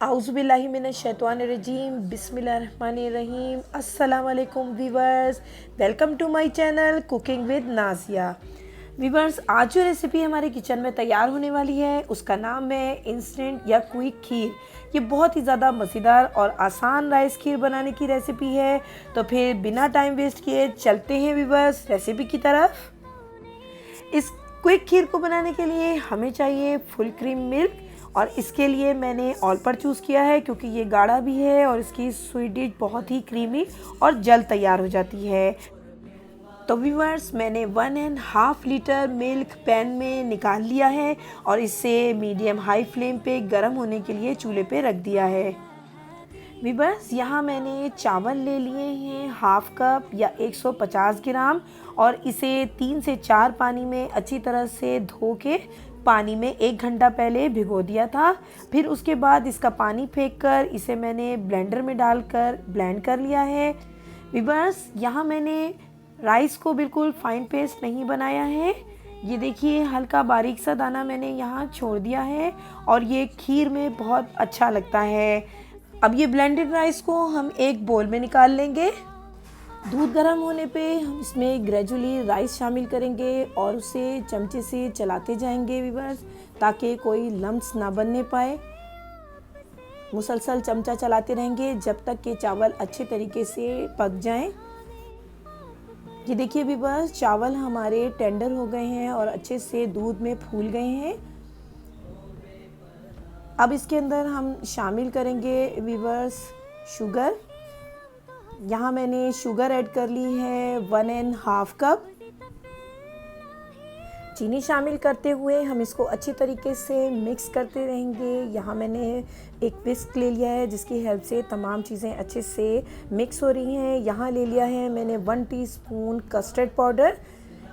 आउज़ुबिल्लाहिमिनश्शैतानिर्रजीम बिस्मिल्लाहिर्रहमानिर्रहीम अस्सलाम वालेकुम viewers. Welcome to my channel cooking with Nazia. Viewers, आज जो रेसिपी हमारे किचन में तैयार होने वाली है उसका नाम है इंस्टेंट या क्विक खीर। ये बहुत ही ज़्यादा मज़ेदार और आसान राइस खीर बनाने की रेसिपी है। तो फिर बिना टाइम वेस्ट किए चलते हैं वीवर्स रेसिपी की तरफ। इस क्विक खीर को बनाने के लिए हमें चाहिए फुल क्रीम मिल्क, और इसके लिए मैंने ऑल पर चूज़ किया है क्योंकि ये गाढ़ा भी है और इसकी स्वीट डिश बहुत ही क्रीमी और जल्द तैयार हो जाती है। तो व्यूअर्स, मैंने 1.5 लीटर मिल्क पैन में निकाल लिया है और इसे मीडियम हाई फ्लेम पे गर्म होने के लिए चूल्हे पे रख दिया है। व्यूअर्स, यहाँ मैंने चावल ले लिए हैं हाफ कप या 150 ग्राम, और इसे 3 से 4 पानी में अच्छी तरह से धो के पानी में 1 घंटा पहले भिगो दिया था। फिर उसके बाद इसका पानी फेंक कर इसे मैंने ब्लेंडर में डालकर ब्लेंड कर लिया है। व्यूअर्स, यहाँ मैंने राइस को बिल्कुल फाइन पेस्ट नहीं बनाया है। ये देखिए, हल्का बारीक सा दाना मैंने यहाँ छोड़ दिया है और ये खीर में बहुत अच्छा लगता है। अब ये ब्लेंडेड राइस को हम एक बोल में निकाल लेंगे। दूध गर्म होने पे हम इसमें ग्रेजुअली राइस शामिल करेंगे और उसे चमचे से चलाते जाएंगे व्यूअर्स, ताकि कोई लम्प्स ना बनने पाए। मुसलसल चमचा चलाते रहेंगे जब तक कि चावल अच्छे तरीके से पक जाएं। ये देखिए व्यूअर्स, चावल हमारे टेंडर हो गए हैं और अच्छे से दूध में फूल गए हैं। अब इसके अंदर हम शामिल करेंगे व्यूअर्स शुगर। यहाँ मैंने शुगर ऐड कर ली है 1.5 कप। चीनी शामिल करते हुए हम इसको अच्छी तरीके से मिक्स करते रहेंगे। यहाँ मैंने एक विस्क ले लिया है जिसकी हेल्प से तमाम चीज़ें अच्छे से मिक्स हो रही हैं। यहाँ ले लिया है मैंने 1 टीस्पून कस्टर्ड पाउडर।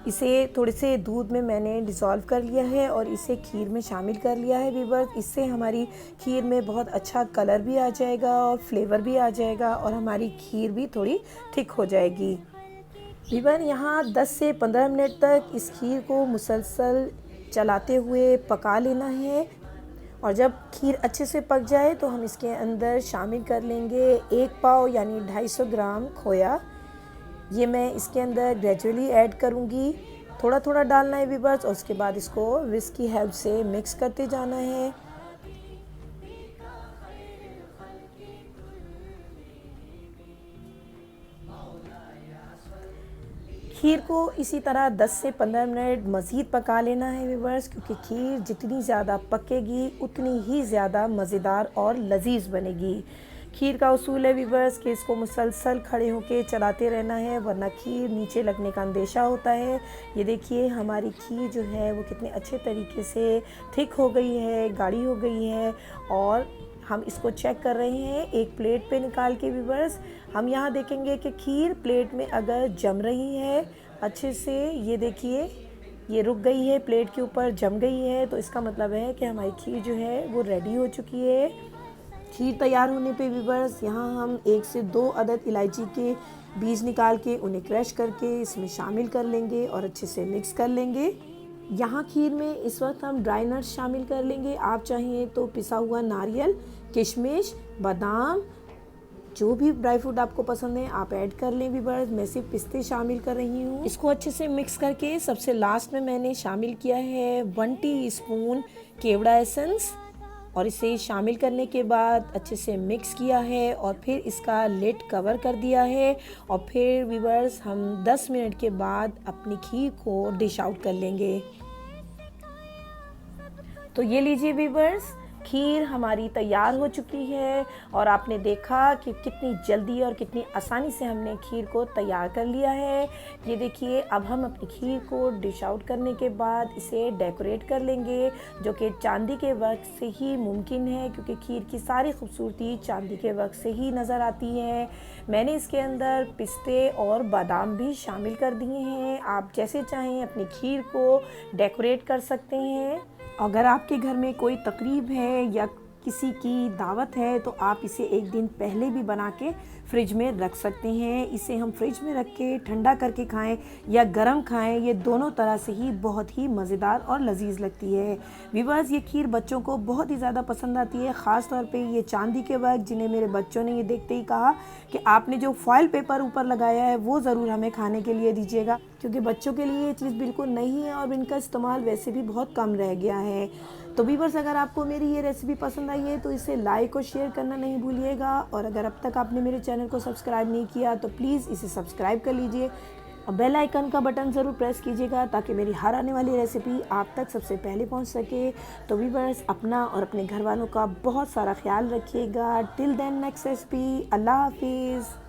इसे थोड़े से दूध में मैंने डिज़ोल्व कर लिया है और इसे खीर में शामिल कर लिया है व्यूअर्स। इससे हमारी खीर में बहुत अच्छा कलर भी आ जाएगा और फ्लेवर भी आ जाएगा और हमारी खीर भी थोड़ी थिक हो जाएगी। व्यूअर्स, यहाँ 10 से 15 मिनट तक इस खीर को मुसलसल चलाते हुए पका लेना है, और जब खीर अच्छे से पक जाए तो हम इसके अंदर शामिल कर लेंगे 1 पाव यानी 250 ग्राम खोया। ये मैं इसके अंदर ग्रेजुअली ऐड करूँगी, थोड़ा थोड़ा डालना है व्यूअर्स, और उसके बाद इसको विस्क की हेल्प से मिक्स करते जाना है। खीर को इसी तरह 10 से 15 मिनट मज़ीद पका लेना है व्यूअर्स, क्योंकि खीर जितनी ज़्यादा पकेगी उतनी ही ज़्यादा मज़ेदार और लजीज बनेगी। खीर का उसूल है व्यूअर्स कि इसको मुसलसल खड़े होकर चलाते रहना है, वरना खीर नीचे लगने का अंदेशा होता है। ये देखिए, हमारी खीर जो है वो कितने अच्छे तरीके से थिक हो गई है, गाढ़ी हो गई है, और हम इसको चेक कर रहे हैं एक प्लेट पे निकाल के व्यूअर्स। हम यहाँ देखेंगे कि खीर प्लेट में अगर जम रही है अच्छे से, ये देखिए ये रुक गई है, प्लेट के ऊपर जम गई है, तो इसका मतलब है कि हमारी खीर जो है वो रेडी हो चुकी है। खीर तैयार होने पे व्यूअर्स, यहाँ हम 1 से 2 अदद इलायची के बीज निकाल के उन्हें क्रश करके इसमें शामिल कर लेंगे और अच्छे से मिक्स कर लेंगे। यहाँ खीर में इस वक्त हम ड्राई नट्स शामिल कर लेंगे। आप चाहिए तो पिसा हुआ नारियल, किशमिश, बादाम, जो भी ड्राई फ्रूट आपको पसंद है आप ऐड कर लें व्यूअर्स। मैं सिर्फ पिस्ते शामिल कर रही हूँ। इसको अच्छे से मिक्स करके सबसे लास्ट में मैंने शामिल किया है 1 टीस्पून केवड़ा एसेंस, और इसे शामिल करने के बाद अच्छे से मिक्स किया है और फिर इसका लिड कवर कर दिया है। और फिर व्यूअर्स, हम 10 मिनट के बाद अपनी खीर को डिश आउट कर लेंगे। तो ये लीजिए व्यूअर्स, खीर हमारी तैयार हो चुकी है, और आपने देखा कि कितनी जल्दी और कितनी आसानी से हमने खीर को तैयार कर लिया है। ये देखिए, अब हम अपनी खीर को डिश आउट करने के बाद इसे डेकोरेट कर लेंगे, जो कि चांदी के वर्क से ही मुमकिन है, क्योंकि खीर की सारी खूबसूरती चांदी के वर्क से ही नज़र आती है। मैंने इसके अंदर पिस्ते और बादाम भी शामिल कर दिए हैं। आप जैसे चाहें अपनी खीर को डेकोरेट कर सकते हैं। अगर आपके घर में कोई तकरीब है या किसी की दावत है तो आप इसे एक दिन पहले भी बना के फ्रिज में रख सकते हैं। इसे हम फ्रिज में रख के ठंडा करके खाएं या गरम खाएं, ये दोनों तरह से ही बहुत ही मज़ेदार और लजीज लगती है। व्यूअर्स, ये खीर बच्चों को बहुत ही ज़्यादा पसंद आती है, ख़ास तौर पे ये चांदी के वक्त, जिन्हें मेरे बच्चों ने ये देखते ही कहा कि आपने जो फॉइल पेपर ऊपर लगाया है वो ज़रूर हमें खाने के लिए दीजिएगा, क्योंकि बच्चों के लिए ये चीज़ बिल्कुल नहीं है और इनका इस्तेमाल वैसे भी बहुत कम रह गया है। तो व्यूअर्स, अगर आपको मेरी ये रेसिपी पसंद आई है तो इसे लाइक और शेयर करना नहीं भूलिएगा, और अगर अब तक आपने मेरे चैनल को सब्सक्राइब नहीं किया तो प्लीज़ इसे सब्सक्राइब कर लीजिए और बेल आइकन का बटन ज़रूर प्रेस कीजिएगा ताकि मेरी हर आने वाली रेसिपी आप तक सबसे पहले पहुंच सके। तो व्यूअर्स, अपना और अपने घर वालों का बहुत सारा ख्याल रखिएगा। टिल देन नेक्स्ट रेसिपी, अल्लाह हाफिज़।